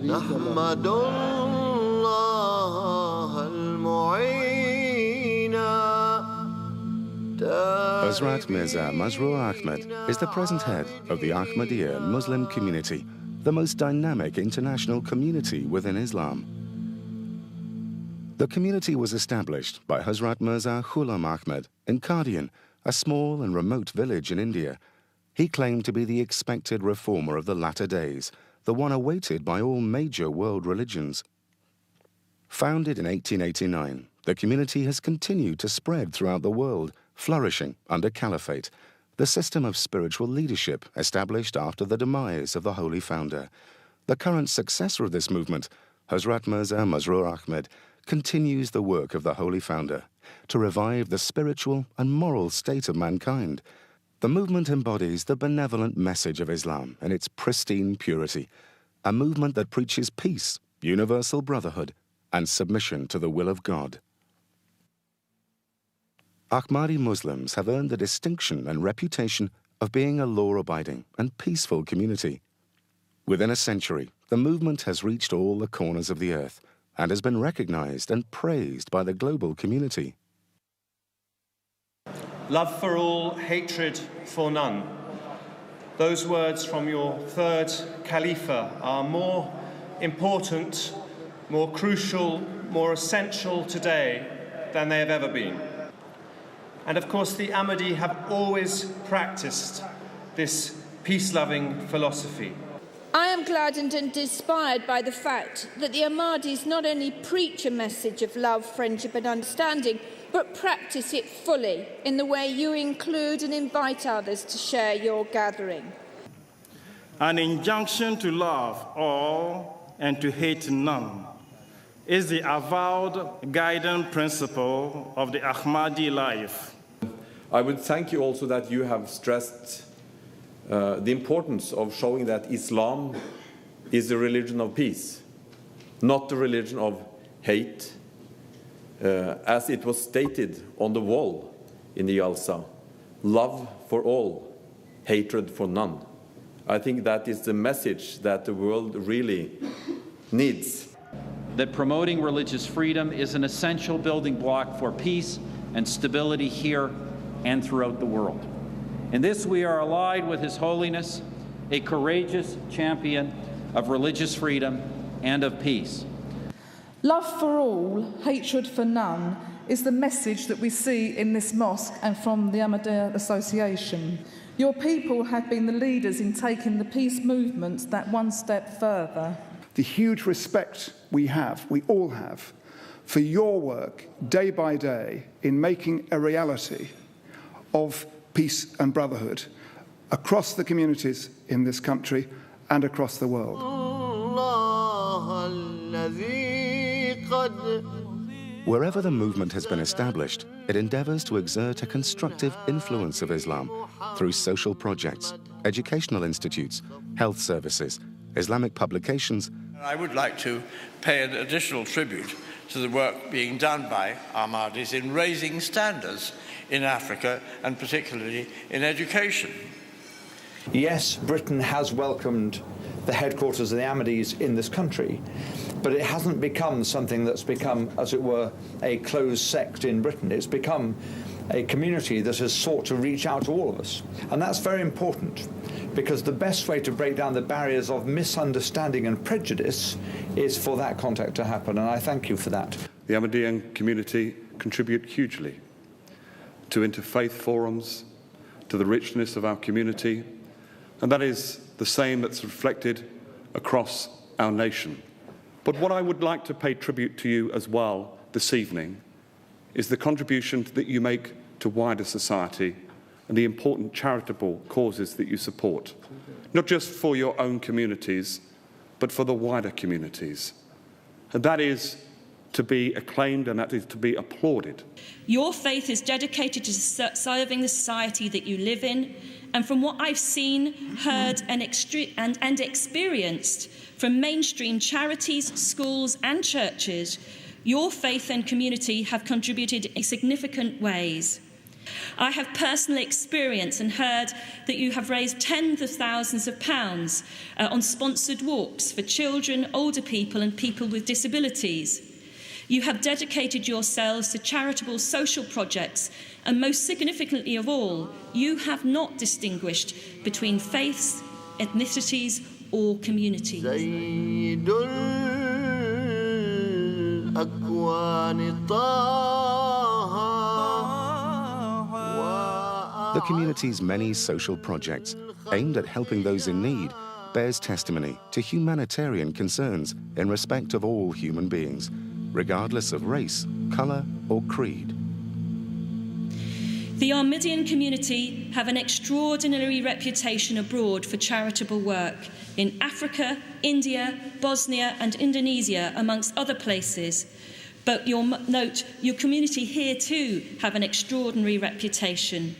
نحمد الله المعين. Hazrat Mirza Masroor Ahmad is the present head of the Ahmadiyya Muslim community, the most dynamic international community within Islam. The community was established by Hazrat Mirza Ghulam Ahmad in Qadian, a small and remote village in India. He claimed to be the expected reformer of the latter days, the one awaited by all major world religions. Founded in 1889, the community has continued to spread throughout the world, flourishing under caliphate, the system of spiritual leadership established after the demise of the holy founder. The current successor of this movement, Hazrat Mirza Masroor Ahmad, continues the work of the holy founder to revive the spiritual and moral state of mankind. The movement embodies the benevolent message of Islam in its pristine purity, a movement that preaches peace, universal brotherhood, and submission to the will of God. Ahmadi Muslims have earned the distinction and reputation of being a law-abiding and peaceful community. Within a century, the movement has reached all the corners of the earth and has been recognized and praised by the global community. Love for all, hatred for none. Those words from your third Khalifa are more important, more crucial, more essential today than they have ever been. And of course, the Ahmadi have always practiced this peace-loving philosophy. I am gladdened and inspired by the fact that the Ahmadis not only preach a message of love, friendship and understanding, but practice it fully in the way you include and invite others to share your gathering. An injunction to love all and to hate none is the avowed guiding principle of the Ahmadi life. I would thank you also that you have stressed the importance of showing that Islam is a religion of peace, not the religion of hate, as it was stated on the wall in the Jalsa, love for all, hatred for none. I think that is the message that the world really needs. That promoting religious freedom is an essential building block for peace and stability here and throughout the world. In this we are allied with His Holiness, a courageous champion of religious freedom and of peace. Love for all, hatred for none is the message that we see in this mosque and from the Ahmadiyya Association. Your people have been the leaders in taking the peace movement that one step further. The huge respect we all have, for your work day by day in making a reality of peace and brotherhood across the communities in this country and across the world. Wherever the movement has been established, it endeavors to exert a constructive influence of Islam through social projects, educational institutes, health services, Islamic publications. I would like to pay an additional tribute to the work being done by Ahmadis in raising standards in Africa and particularly in education. Yes, Britain has welcomed the headquarters of the Ahmadis in this country, but it hasn't become something that's become, as it were, a closed sect in Britain. It's become a community that has sought to reach out to all of us. And that's very important, because the best way to break down the barriers of misunderstanding and prejudice is for that contact to happen, and I thank you for that. The Ahmadiyyan community contribute hugely to interfaith forums, to the richness of our community, and that is the same that's reflected across our nation. But what I would like to pay tribute to you as well this evening is the contribution that you make to wider society and the important charitable causes that you support, not just for your own communities, but for the wider communities. And that is to be acclaimed and that is to be applauded. Your faith is dedicated to serving the society that you live in, and from what I've seen, heard and experienced from mainstream charities, schools and churches, your faith and community have contributed in significant ways. I have personally experienced and heard that you have raised tens of thousands of pounds on sponsored walks for children, older people and people with disabilities. You have dedicated yourselves to charitable social projects, and most significantly of all, you have not distinguished between faiths, ethnicities or communities. The community's many social projects aimed at helping those in need bears testimony to humanitarian concerns in respect of all human beings, regardless of race, colour or creed. The Ahmadiyyan community have an extraordinary reputation abroad for charitable work in Africa, India, Bosnia and Indonesia, amongst other places. But you'll note your community here too have an extraordinary reputation.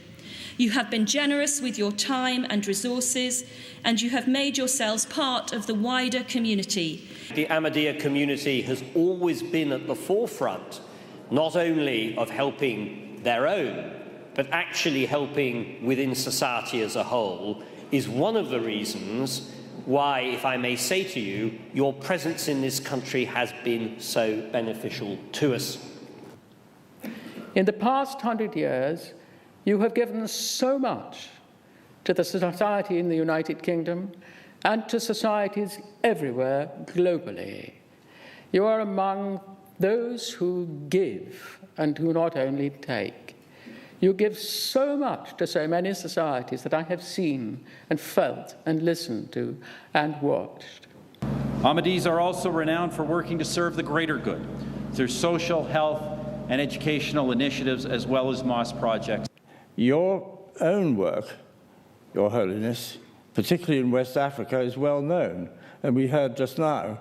You have been generous with your time and resources, and you have made yourselves part of the wider community. The Ahmadiyya community has always been at the forefront, not only of helping their own, but actually helping within society as a whole, is one of the reasons why, if I may say to you, your presence in this country has been so beneficial to us. In the past 100 years, you have given so much to the society in the United Kingdom and to societies everywhere globally. You are among those who give and who not only take. You give so much to so many societies that I have seen and felt and listened to and watched. Ahmadis are also renowned for working to serve the greater good through social, health, and educational initiatives, as well as mosque projects. Your own work, Your Holiness, particularly in West Africa, is well known. And we heard just now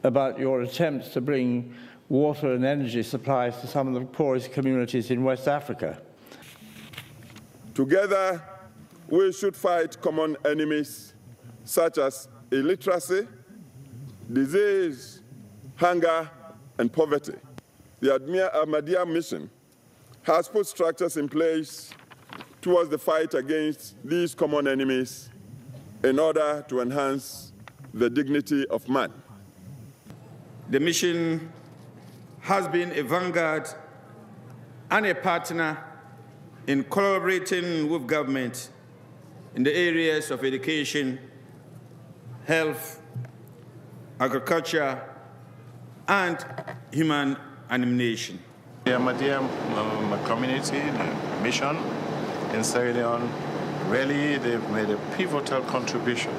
about your attempts to bring water and energy supplies to some of the poorest communities in West Africa. Together, we should fight common enemies such as illiteracy, disease, hunger, and poverty. The Ahmadiyya mission has put structures in place towards the fight against these common enemies in order to enhance the dignity of man. The mission has been a vanguard and a partner in collaborating with government in the areas of education, health, agriculture, and human animation. The Ahmadiyya community, the mission in Sierra Leone, really they've made a pivotal contribution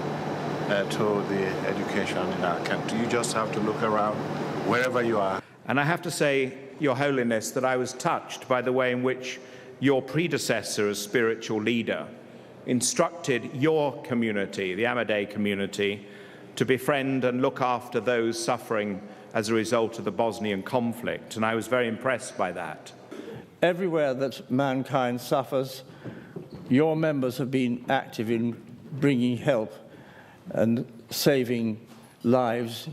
to the education in our country. You just have to look around wherever you are. And I have to say, Your Holiness, that I was touched by the way in which your predecessor as spiritual leader instructed your community, the Ahmadiyya community, to befriend and look after those suffering as a result of the Bosnian conflict, and I was very impressed by that. Everywhere that mankind suffers, your members have been active in bringing help and saving lives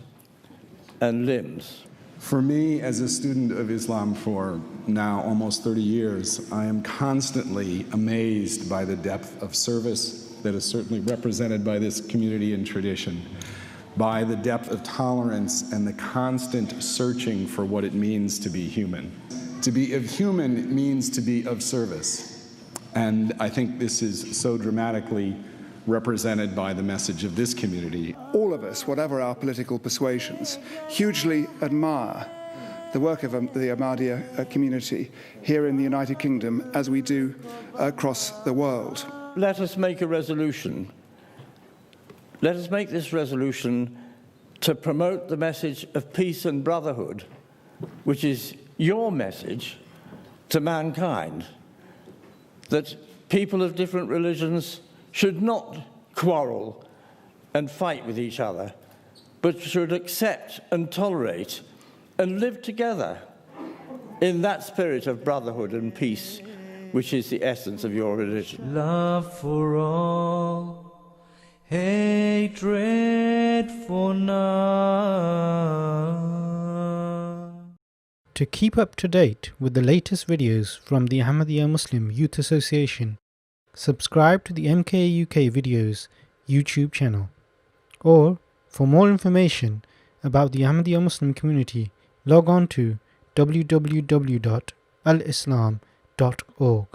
and limbs. For me, as a student of Islam for now almost 30 years, I am constantly amazed by the depth of service that is certainly represented by this community and tradition, by the depth of tolerance and the constant searching for what it means to be human. To be of human means to be of service. And I think this is so dramatically represented by the message of this community. All of us, whatever our political persuasions, hugely admire the work of the Ahmadiyya community here in the United Kingdom as we do across the world. Let us make a resolution. Let us make this resolution to promote the message of peace and brotherhood, which is your message to mankind, that people of different religions should not quarrel and fight with each other, but should accept and tolerate and live together in that spirit of brotherhood and peace, which is the essence of your religion. Love for all, hatred for none. To keep up to date with the latest videos from the Ahmadiyya Muslim Youth Association, subscribe to the MK UK Videos YouTube channel. Or, for more information about the Ahmadiyya Muslim community, log on to www.alislam.org.